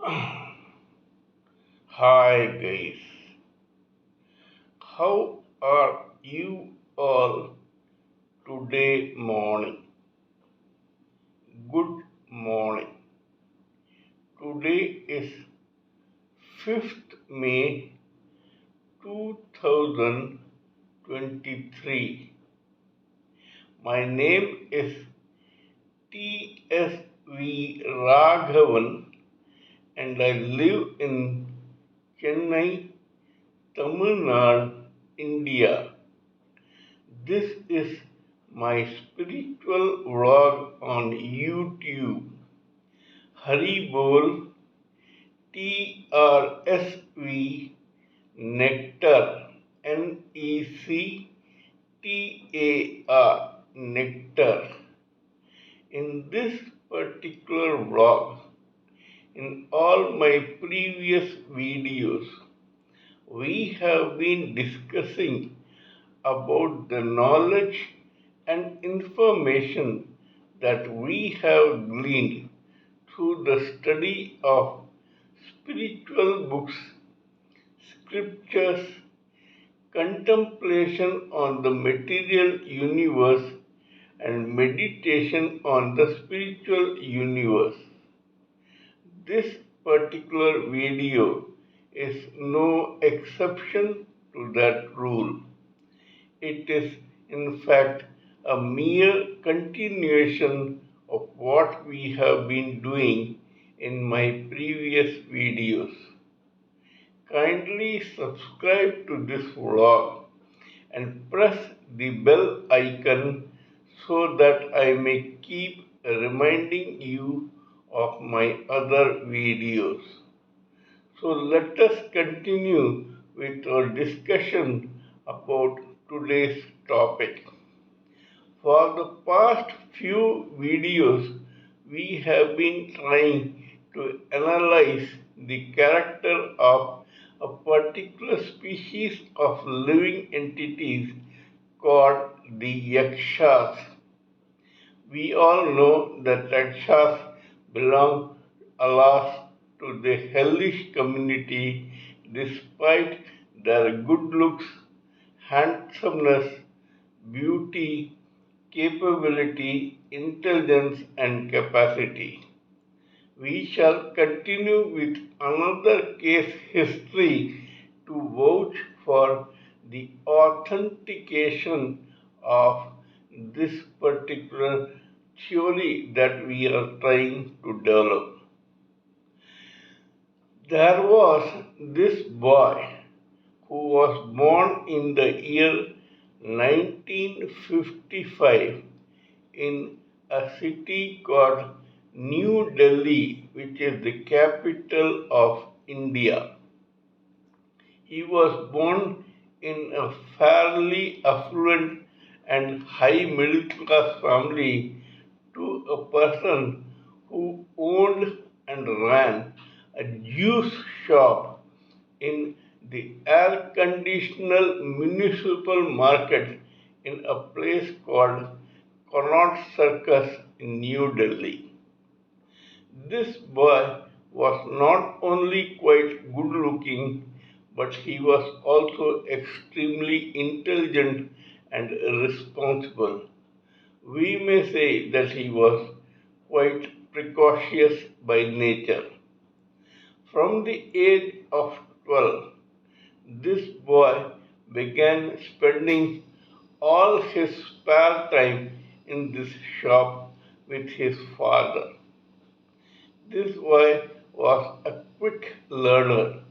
Hi guys, how are you all today morning? Good morning. Today is 5th May 2023. My name is T.S.V. Raghavan and I live in Chennai, Tamil Nadu, India. This is my spiritual vlog on YouTube. hariboltrsvnectar nectar. In this particular vlog, in all my previous videos, we have been discussing about the knowledge and information that we have gleaned through the study of spiritual books, scriptures, contemplation on the material universe, and meditation on the spiritual universe. This particular video is no exception to that rule. It is, in fact, a mere continuation of what we have been doing in my previous videos. Kindly subscribe to this vlog and press the bell icon so that I may keep reminding you of my other videos. So let us continue with our discussion about today's topic. For the past few videos, we have been trying to analyze the character of a particular species of living entities called the Yakshas. We all know that Yakshas belong, alas, to the hellish community despite their good looks, handsomeness, beauty, capability, intelligence, and capacity. We shall continue with another case history to vouch for the authentication of this particular theory that we are trying to develop. There was this boy who was born in the year 1955 in a city called New Delhi, which is the capital of India. He was born in a fairly affluent and high middle class family to a person who owned and ran a juice shop in the air conditional municipal market in a place called Connaught Circus in New Delhi. This boy was not only quite good looking, but he was also extremely intelligent and responsible. We may say that he was quite precocious by nature. From the age of 12, this boy began spending all his spare time in this shop with his father. This boy was a quick learner.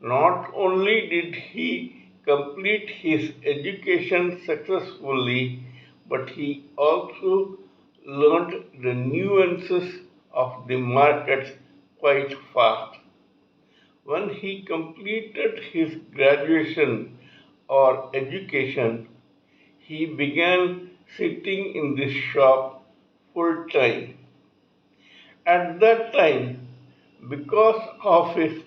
Not only did he complete his education successfully, but he also learned the nuances of the markets quite fast. When he completed his graduation or education, he began sitting in this shop full time. At that time, because of his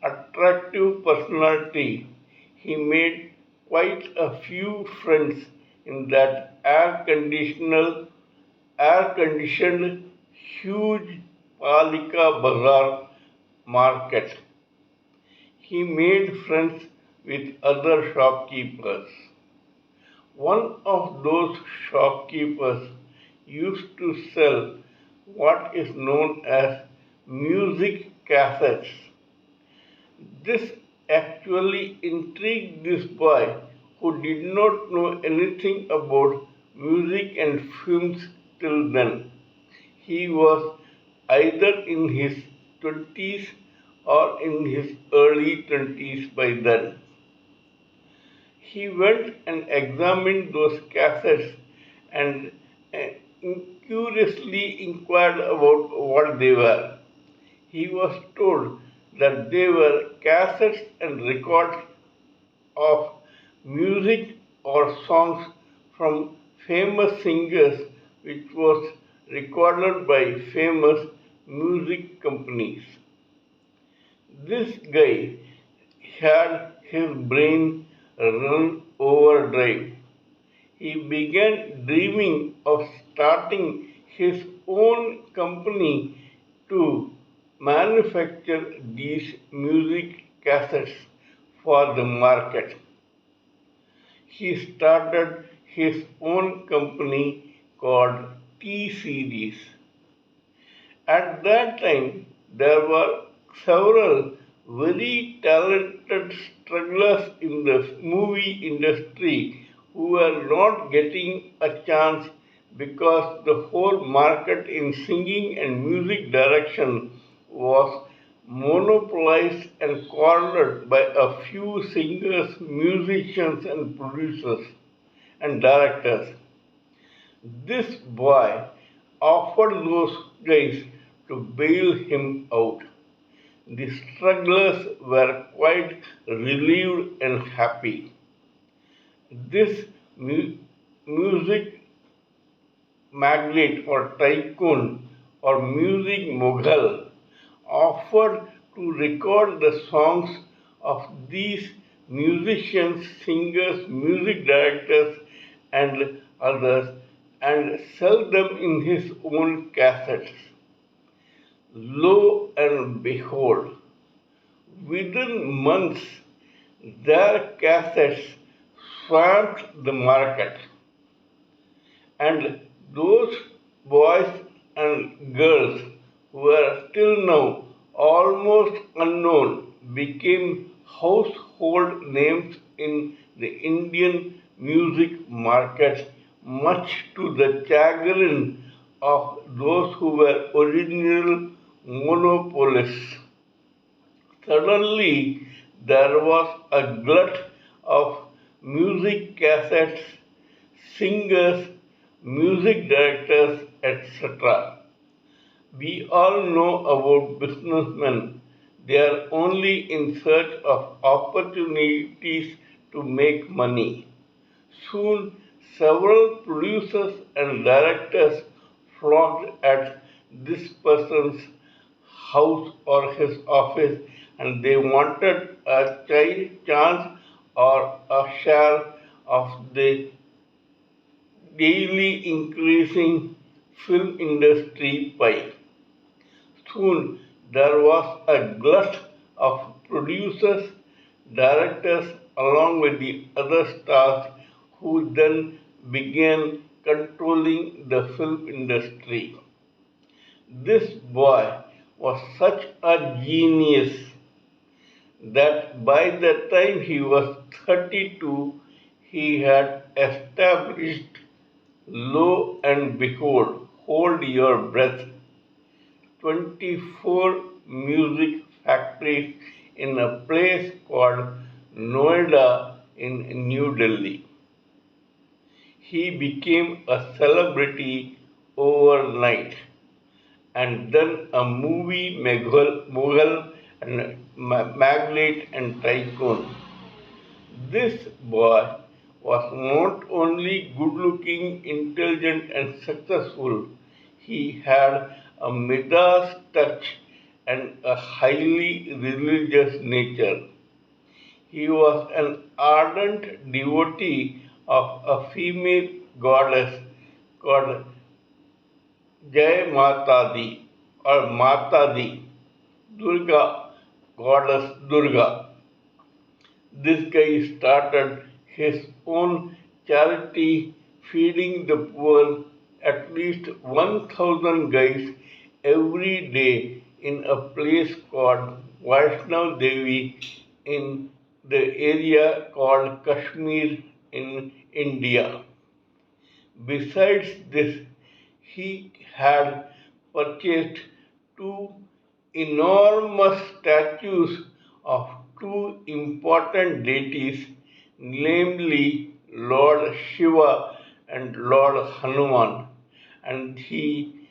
attractive personality, he made quite a few friends in that air conditioned huge Palika Bazaar market. He made friends with other shopkeepers. One of those shopkeepers used to sell what is known as music cassettes. This actually intrigued this boy who did not know anything about music and films till then. He was either in his 20s or in his early 20s by then. He went and examined those cassettes and curiously inquired about what they were. He was told that they were cassettes and records of music or songs from famous singers which was recorded by famous music companies. This guy had his brain run overdrive. He began dreaming of starting his own company to manufacture these music cassettes for the market. He started his own company called T Series. At that time, there were several very talented strugglers in the movie industry who were not getting a chance because the whole market in singing and music direction was monopolized and cornered by a few singers, musicians, and producers and directors. This boy offered those guys to bail him out. The strugglers were quite relieved and happy. This music magnate or tycoon or music mogul offered to record the songs of these musicians, singers, music directors, and others and sell them in his own cassettes. Lo and behold, within months, their cassettes swamped the market, and those boys and girls who were till now almost unknown became household names in the Indian music market, much to the chagrin of those who were original monopolists. Suddenly, there was a glut of music cassettes, singers, music directors, etc. We all know about businessmen. They are only in search of opportunities to make money. Soon, several producers and directors flocked at this person's house or his office and they wanted a chance or a share of the daily increasing film industry pie. Soon there was a glut of producers, directors, along with the other stars who then began controlling the film industry. This boy was such a genius that by the time he was 32, he had established, lo and behold, hold your breath, 24 music factories in a place called Noida in New Delhi. He became a celebrity overnight and then a movie mogul and magnate and tycoon. This boy was not only good looking, intelligent, and successful, he had a Midas touch and a highly religious nature. He was an ardent devotee of a female goddess called Jai Mata Di or Mata Di. Durga, goddess Durga. This guy started his own charity feeding the poor, at least 1,000 guys every day in a place called Vaishnav Devi in the area called Kashmir in India. Besides this, he had purchased two enormous statues of two important deities, namely Lord Shiva and Lord Hanuman, and he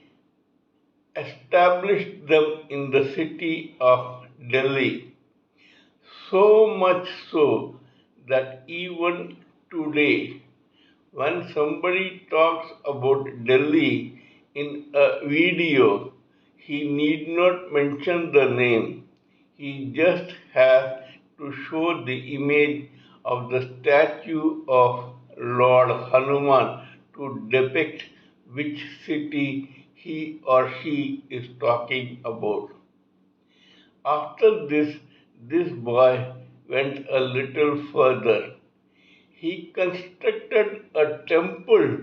established them in the city of Delhi. So much so that even today, when somebody talks about Delhi in a video, he need not mention the name. He just has to show the image of the statue of Lord Hanuman to depict which city he or she is talking about. After this boy went a little further. He constructed a temple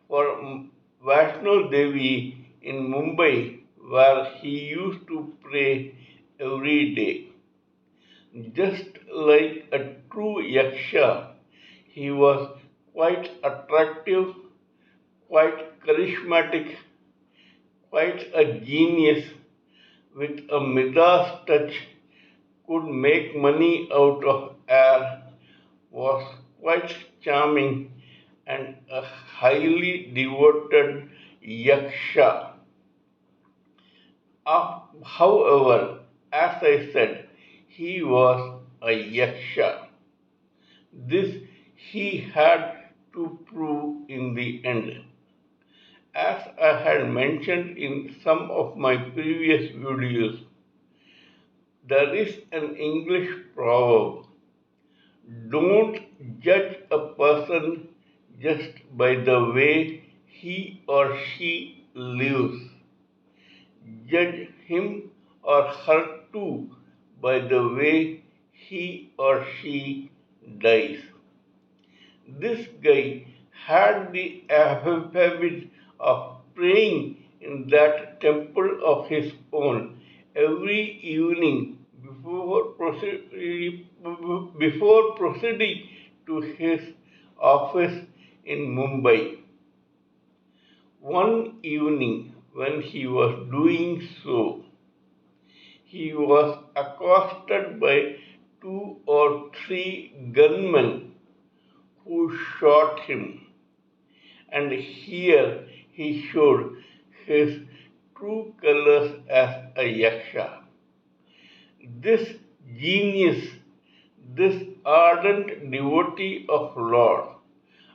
for Vaishno Devi in Mumbai where he used to pray every day. Just like a true Yaksha, he was quite attractive, quite charismatic, quite a genius with a Midas touch, could make money out of air, was quite charming, and a highly devoted Yaksha. However, as I said, he was a Yaksha. This he had to prove in the end. As I had mentioned in some of my previous videos, there is an English proverb: don't judge a person just by the way he or she lives. Judge him or her too by the way he or she dies. This guy had the habit of praying in that temple of his own every evening before proceeding to his office in Mumbai. One evening, when he was doing so, he was accosted by two or three gunmen who shot him, and here he showed his true colors as a Yaksha. This genius, this ardent devotee of Lord,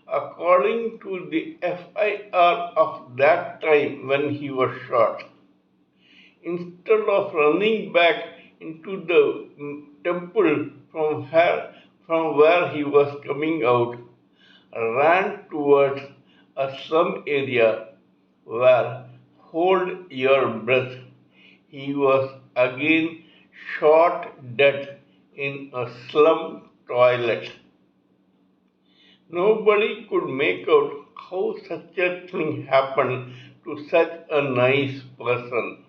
according to the FIR of that time when he was shot, instead of running back into the temple from where he was coming out, ran towards a slum area where, hold your breath, he was again shot dead in a slum toilet. Nobody could make out how such a thing happened to such a nice person.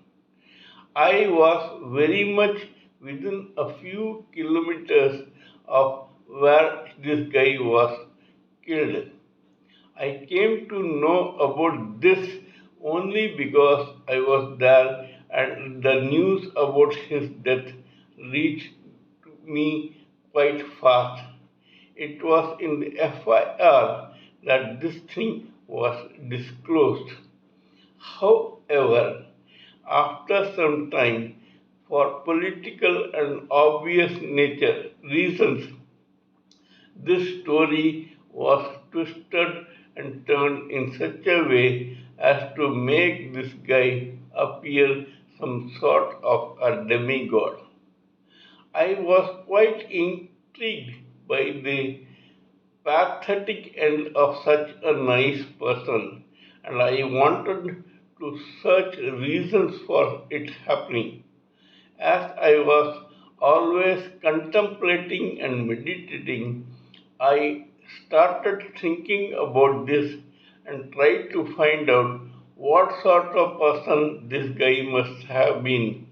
I was very much within a few kilometers of where this guy was killed. I came to know about this only because I was there and the news about his death reached me quite fast. It was in the FIR that this thing was disclosed. However, after some time, for political and obvious nature reasons, this story was twisted and turned in such a way as to make this guy appear some sort of a demigod. I was quite intrigued by the pathetic end of such a nice person, and I wanted to search reasons for it happening. As I was always contemplating and meditating, I started thinking about this and tried to find out what sort of person this guy must have been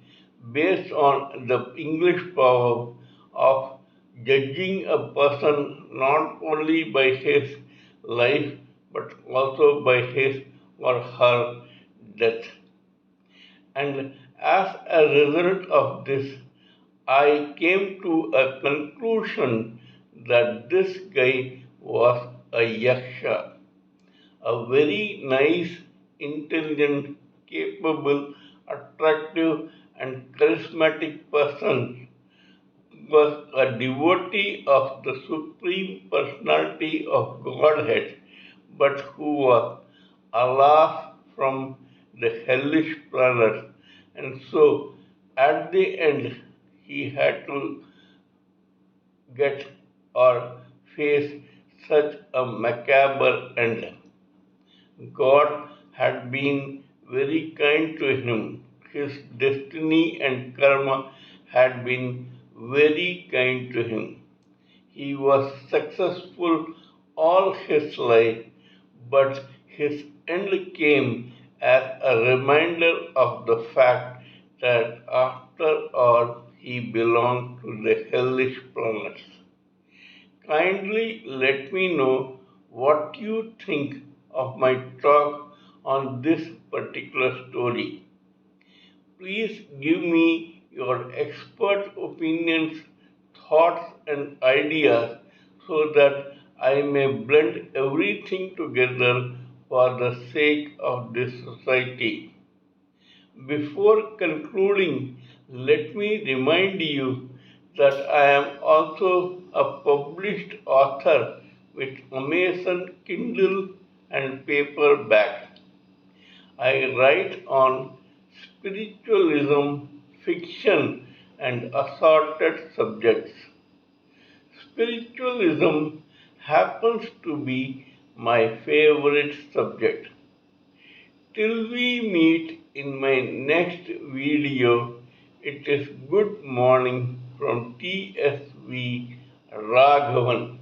based on the English proverb of judging a person not only by his life but also by his or her death. And as a result of this, I came to a conclusion that this guy was a Yaksha, a very nice, intelligent, capable, attractive, and charismatic person, was a devotee of the Supreme Personality of Godhead, but who was, alas, from the hellish planet, and so at the end he had to get or face such a macabre end. God had been very kind to him. His destiny and karma had been very kind to him. He was successful all his life, but his end came as a reminder of the fact that after all he belonged to the hellish planets. Kindly let me know what you think of my talk on this particular story. Please give me your expert opinions, thoughts, and ideas so that I may blend everything together for the sake of this society. Before concluding, let me remind you that I am also a published author with Amazon Kindle and paperback. I write on spiritualism, fiction, and assorted subjects. Spiritualism happens to be my favorite subject. Till we meet in my next video, it is good morning from TSV Raghavan.